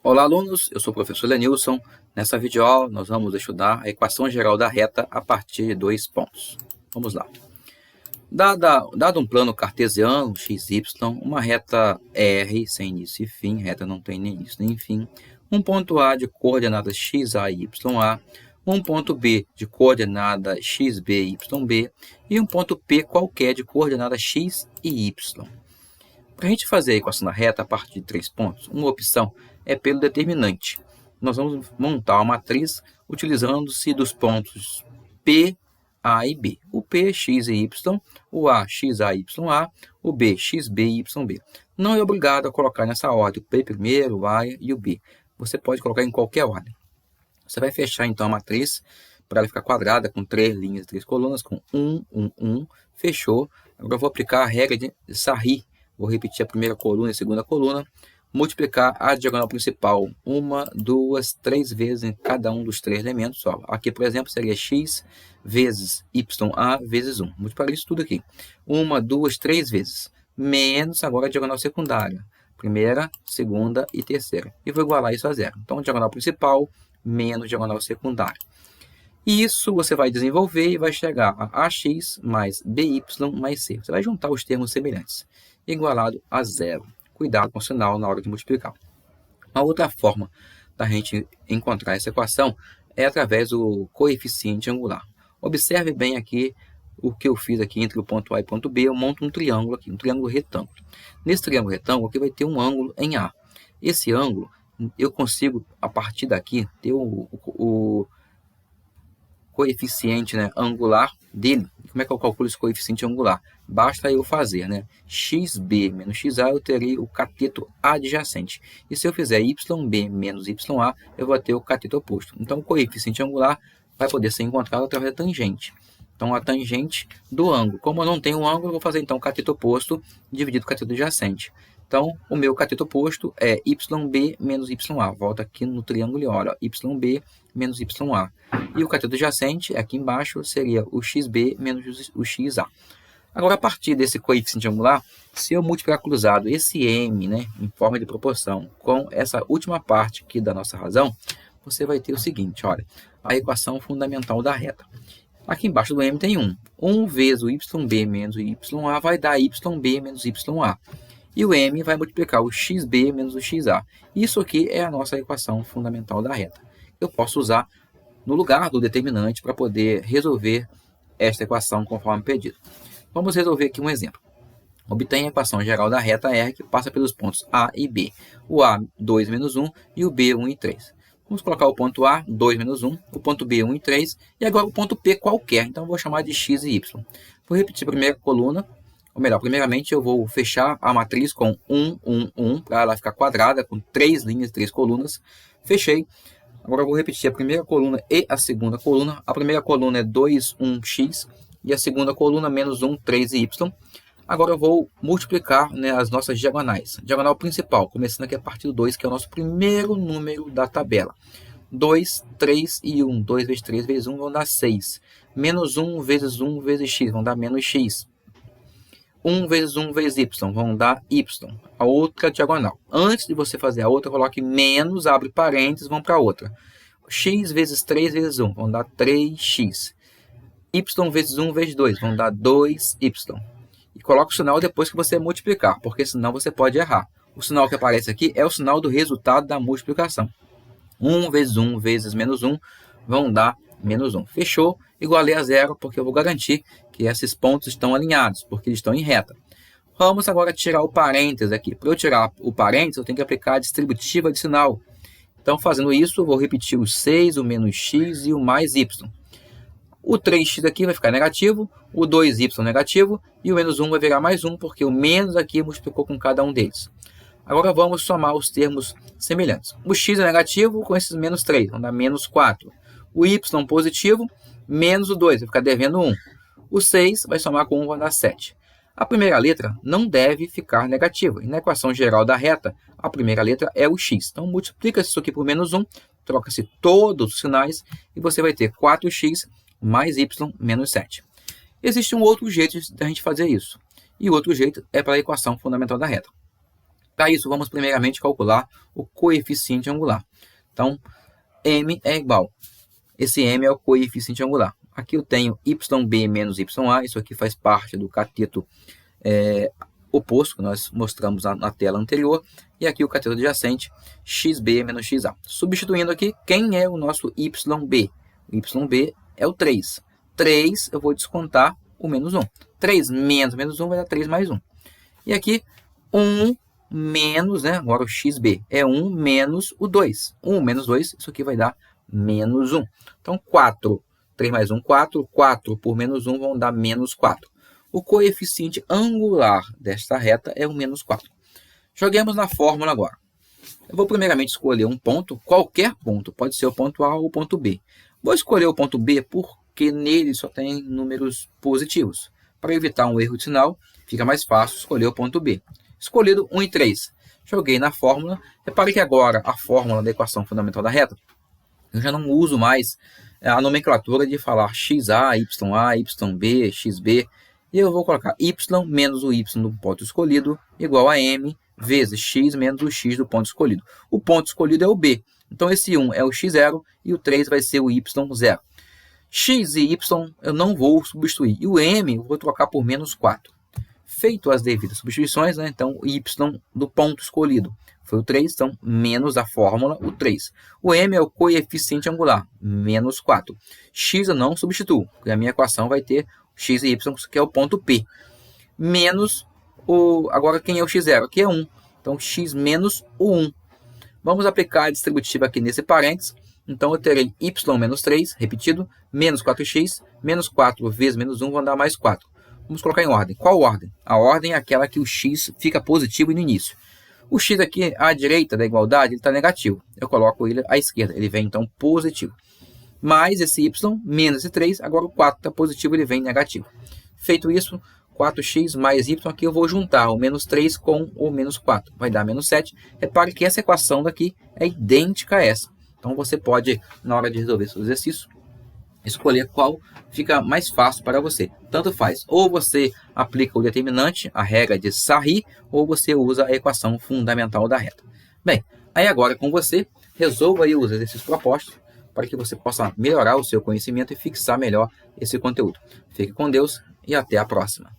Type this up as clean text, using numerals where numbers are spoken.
Olá, alunos! Eu sou o professor Lenilson. Nessa videoaula, nós vamos estudar a equação geral da reta a partir de 2 pontos. Vamos lá. Dado um plano cartesiano, x, y, uma reta R sem início e fim, reta não tem nem início nem fim, um ponto A de coordenadas x, A e y, A, um ponto B de coordenada x, B, y, B, e um ponto P qualquer de coordenada x e y. Para a gente fazer a equação da reta a partir de 3 pontos, uma opção é pelo determinante. Nós vamos montar uma matriz utilizando-se dos pontos P, A e B. O P, x e y, o A, x, A, y, A, o B, x, B, y, B. Não é obrigado a colocar nessa ordem o P primeiro, o A e o B. Você pode colocar em qualquer ordem. Você vai fechar então a matriz para ela ficar quadrada com 3 linhas e 3 colunas, com 1, 1, 1. Fechou. Agora eu vou aplicar a regra de Sarri. Vou repetir a primeira coluna e a segunda coluna, multiplicar a diagonal principal 1, 2, 3 vezes em cada um dos 3 elementos. Ó. Aqui, por exemplo, seria x vezes YA vezes 1. Multiplicar isso tudo aqui. 1, 2, 3 vezes. Menos agora a diagonal secundária. Primeira, segunda e terceira. E vou igualar isso a zero. Então, diagonal principal menos diagonal secundária. E isso você vai desenvolver e vai chegar a AX mais BY mais C. Você vai juntar os termos semelhantes. Igualado a zero. Cuidado com o sinal na hora de multiplicar. Uma outra forma da gente encontrar essa equação é através do coeficiente angular. Observe bem aqui o que eu fiz aqui entre o ponto A e o ponto B. Eu monto um triângulo aqui, um triângulo retângulo. Nesse triângulo retângulo aqui vai ter um ângulo em A. Esse ângulo eu consigo, a partir daqui, ter o coeficiente, né, angular dele. Como é que eu calculo esse coeficiente angular? Basta eu fazer, né, xb menos xa, eu terei o cateto adjacente. E se eu fizer yb menos ya, eu vou ter o cateto oposto. Então, o coeficiente angular vai poder ser encontrado através da tangente. Então, a tangente do ângulo. Como eu não tenho um ângulo, eu vou fazer então o cateto oposto dividido o cateto adjacente. Então, o meu cateto oposto é yb menos ya. Volta aqui no triângulo e olha, yb menos ya. E o cateto adjacente, aqui embaixo, seria o xb menos o xa. Agora, a partir desse coeficiente angular, se eu multiplicar cruzado esse m, né, em forma de proporção, com essa última parte aqui da nossa razão, você vai ter o seguinte, olha, a equação fundamental da reta. Aqui embaixo do m tem 1. 1 vezes o yb menos o ya vai dar yb menos ya. E o m vai multiplicar o xb menos o xa. Isso aqui é a nossa equação fundamental da reta. Eu posso usar no lugar do determinante para poder resolver esta equação conforme pedido. Vamos resolver aqui um exemplo. Obtenha a equação geral da reta R que passa pelos pontos A e B. O A, 2 menos 1 e o B, 1 e 3. Vamos colocar o ponto A, 2 menos 1, o ponto B, 1 e 3, e agora o ponto P qualquer. Então, eu vou chamar de x e y. Vou repetir a primeira coluna. Ou melhor, primeiramente eu vou fechar a matriz com 1, 1, 1, para ela ficar quadrada, com 3 linhas e 3 colunas. Fechei. Agora eu vou repetir a primeira coluna e a segunda coluna. A primeira coluna é 2, 1, x, e a segunda coluna menos 1, 3 e y. Agora eu vou multiplicar, né, as nossas diagonais. Diagonal principal, começando aqui a partir do 2, que é o nosso primeiro número da tabela. 2, 3 e 1. 2 vezes 3 vezes 1 vão dar 6. Menos 1 vezes 1 vezes x vão dar menos x. 1 vezes 1 vezes y, vão dar y, a outra diagonal. Antes de você fazer a outra, coloque menos, abre parênteses, vão para a outra. X vezes 3 vezes 1, vão dar 3x. Y vezes 1 vezes 2, vão dar 2y. E coloque o sinal depois que você multiplicar, porque senão você pode errar. O sinal que aparece aqui é o sinal do resultado da multiplicação. 1 vezes 1 vezes menos 1, vão dar menos 1. Fechou? Igualei a zero, porque eu vou garantir que esses pontos estão alinhados, porque eles estão em reta. Vamos agora tirar o parênteses aqui. Para eu tirar o parênteses, eu tenho que aplicar a distributiva de sinal. Então, fazendo isso, eu vou repetir o 6, o menos x e o mais y. O 3x aqui vai ficar negativo, o 2y negativo, e o menos 1 vai virar mais 1, porque o menos aqui multiplicou com cada um deles. Agora vamos somar os termos semelhantes. O x é negativo com esses menos 3, vão dar menos 4. O y positivo, menos o 2, vai ficar devendo 1. O 6 vai somar com 1, vai dar 7. A primeira letra não deve ficar negativa. E na equação geral da reta, a primeira letra é o x. Então, multiplica isso aqui por menos 1, troca-se todos os sinais, e você vai ter 4x mais y menos 7. Existe um outro jeito de a gente fazer isso. E o outro jeito é para a equação fundamental da reta. Para isso, vamos primeiramente calcular o coeficiente angular. Então, m é igual. Esse m é o coeficiente angular. Aqui eu tenho yb menos ya, isso aqui faz parte do cateto oposto, que nós mostramos na tela anterior, e aqui o cateto adjacente, xb menos xa. Substituindo aqui, quem é o nosso yb? O yb é o 3. 3, eu vou descontar o menos 1. 3 menos 1 vai dar 3 mais 1. E aqui, 1 menos, agora o xb é 1 menos o 2. 1 menos 2, isso aqui vai dar menos 1. Então, 4, 3 mais 1, 4. 4 por menos 1 vão dar menos 4. O coeficiente angular desta reta é o menos 4. Joguemos na fórmula agora. Eu vou primeiramente escolher um ponto, qualquer ponto, pode ser o ponto A ou o ponto B. Vou escolher o ponto B porque nele só tem números positivos. Para evitar um erro de sinal, fica mais fácil escolher o ponto B. Escolhido 1 e 3. Joguei na fórmula. Repare que agora a fórmula da equação fundamental da reta, eu já não uso mais a nomenclatura de falar xa, yb, xb. E eu vou colocar y menos o y do ponto escolhido igual a m vezes x menos o x do ponto escolhido. O ponto escolhido é o B. Então, esse 1 é o x0 e o 3 vai ser o y0. X e y eu não vou substituir. E o m eu vou trocar por menos 4. Feito as devidas substituições, então o y do ponto escolhido foi o 3, então menos a fórmula, o 3. O m é o coeficiente angular, menos 4. X eu não substituo, porque a minha equação vai ter x e y, que é o ponto P. Menos agora quem é o x0? Aqui é 1. Então, x menos o 1. Vamos aplicar a distributiva aqui nesse parênteses. Então, eu terei y menos 3, repetido, menos 4x, menos 4 vezes menos 1 vão dar mais 4. Vamos colocar em ordem. Qual ordem? A ordem é aquela que o x fica positivo no início. O x aqui à direita da igualdade está negativo. Eu coloco ele à esquerda, ele vem então positivo. Mais esse y, menos esse 3, agora o 4 está positivo, ele vem negativo. Feito isso, 4x mais y, aqui eu vou juntar o menos 3 com o menos 4, vai dar menos 7. Repare que essa equação daqui é idêntica a essa. Então você pode, na hora de resolver esse exercício, escolher qual fica mais fácil para você. Tanto faz, ou você aplica o determinante, a regra de Sarri, ou você usa a equação fundamental da reta. Bem, aí agora com você, resolva aí os exercícios propostos, para que você possa melhorar o seu conhecimento e fixar melhor esse conteúdo. Fique com Deus e até a próxima.